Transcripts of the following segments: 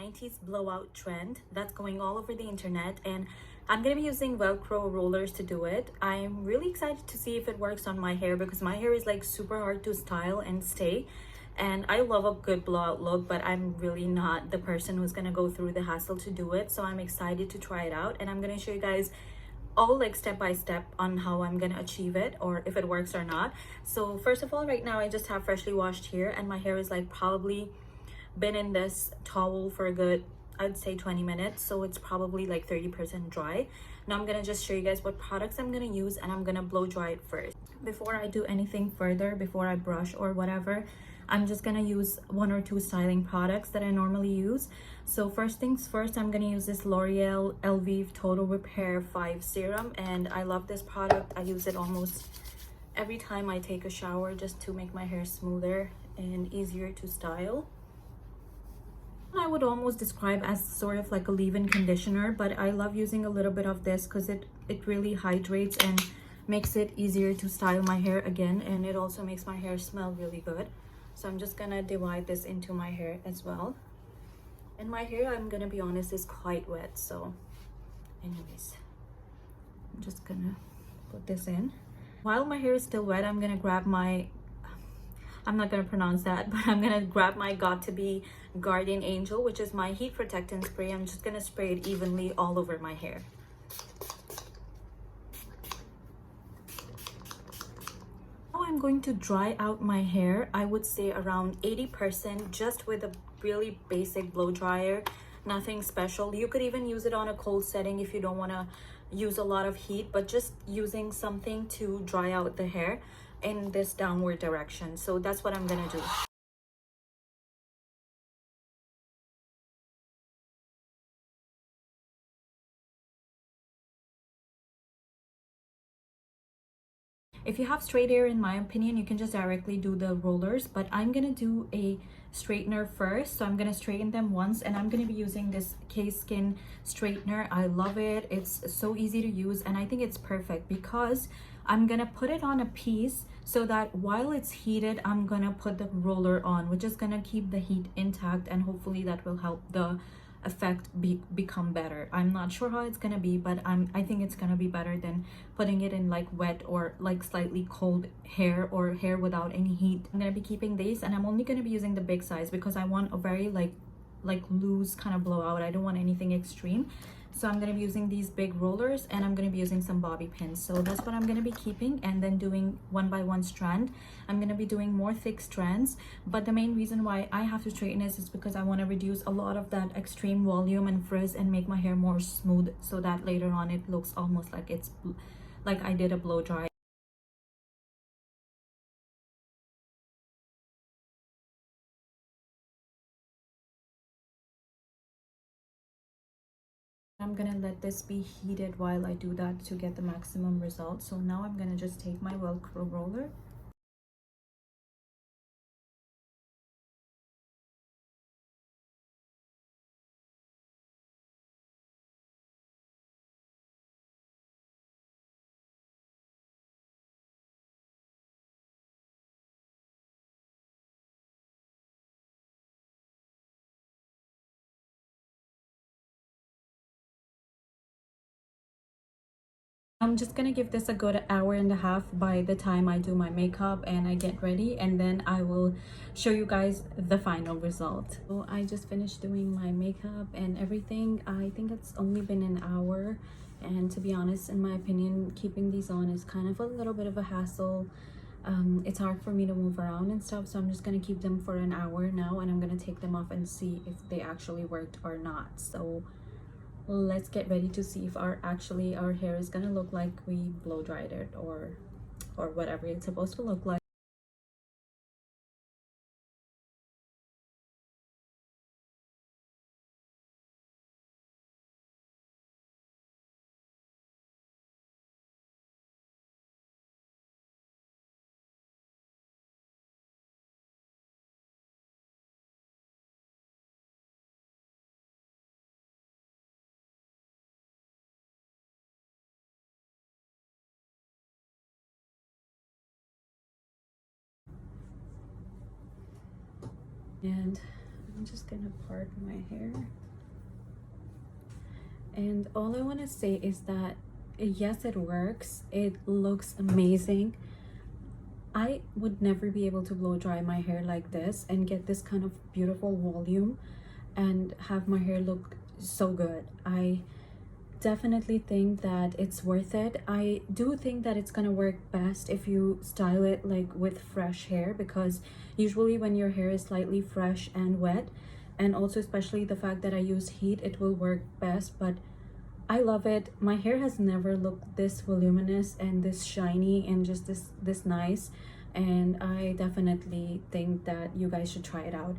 90s blowout trend that's going all over the internet, and I'm gonna be using Velcro rollers to do it. I'm really excited to see if it works on my hair because my hair is like super hard to style and stay. And I love a good blowout look, but I'm really not the person who's gonna go through the hassle to do it. So I'm excited to try it out, and I'm gonna show you guys all like step by step on how I'm gonna achieve it or if it works or not. So first of all, right now I just have freshly washed hair, and my hair is like probably been in this towel for a good, I'd say 20 minutes, so it's probably like 30% dry. Now I'm gonna just show you guys what products I'm gonna use, and I'm gonna blow dry it first. Before I do anything further, before I brush or whatever, I'm just gonna use one or two styling products that I normally use. So first things first, I'm gonna use this L'Oreal Elvive Total Repair 5 serum, and I love this product. I use it almost every time I take a shower just to make my hair smoother and easier to style. I would almost describe as sort of like a leave-in conditioner, but I love using a little bit of this because it really hydrates and makes it easier to style my hair again, and it also makes my hair smell really good. So I'm just gonna divide this into my hair as well. And my hair, I'm gonna be honest, is quite wet, so anyways, I'm just gonna put this in. While my hair is still wet, I'm gonna grab my, I'm not gonna pronounce that, but I'm gonna grab my Got to Be Guardian Angel, which is my heat protectant spray. I'm just gonna spray it evenly all over my hair. Now I'm going to dry out my hair, I would say around 80%, just with a really basic blow dryer, nothing special. You could even use it on a cold setting if you don't want to use a lot of heat, but just using something to dry out the hair in this downward direction. So that's what I'm gonna do. If you have straight hair, in my opinion, you can just directly do the rollers, but I'm gonna do a straightener first. So I'm gonna straighten them once, and I'm gonna be using this K-Skin straightener. I love it. It's so easy to use, and I think it's perfect because I'm gonna put it on a piece so that while it's heated, I'm gonna put the roller on, which is gonna keep the heat intact, and hopefully that will help the effect become better. I'm not sure how it's gonna be, but I think it's gonna be better than putting it in like wet or like slightly cold hair or hair without any heat. I'm gonna be keeping these, and I'm only gonna be using the big size because I want a very like loose kind of blowout. I don't want anything extreme. So I'm going to be using these big rollers, and I'm going to be using some bobby pins. So that's what I'm going to be keeping, and then doing one by one strand. I'm going to be doing more thick strands, but the main reason why I have to straighten this is because I want to reduce a lot of that extreme volume and frizz and make my hair more smooth so that later on it looks almost like it's like I did a blow dry. I'm gonna let this be heated while I do that to get the maximum result. So now I'm gonna just take my Velcro roller. I'm just gonna give this a good hour and a half by the time I do my makeup and I get ready, and then I will show you guys the final result. So I just finished doing my makeup and everything. I think it's only been an hour, and to be honest, in my opinion, keeping these on is kind of a little bit of a hassle. It's hard for me to move around and stuff, so I'm just gonna keep them for an hour now, and I'm gonna take them off and see if they actually worked or not. So let's get ready to see if our hair is gonna look like we blow dried it or whatever it's supposed to look like. And I'm just gonna part my hair. And all I want to say is that yes, it works. It looks amazing. I would never be able to blow dry my hair like this and get this kind of beautiful volume and have my hair look so good. I definitely think that it's worth it. I do think that it's gonna work best if you style it like with fresh hair, because usually when your hair is slightly fresh and wet, and also especially the fact that I use heat, it will work best. But I love it. My hair has never looked this voluminous and this shiny and just this nice, and I definitely think that you guys should try it out.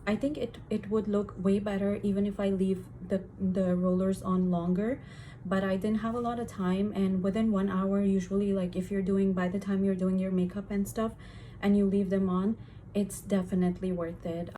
I think it would look way better even if I leave the rollers on longer, but I didn't have a lot of time, and within 1 hour, usually, like if you're doing, by the time you're doing your makeup and stuff and you leave them on, it's definitely worth it.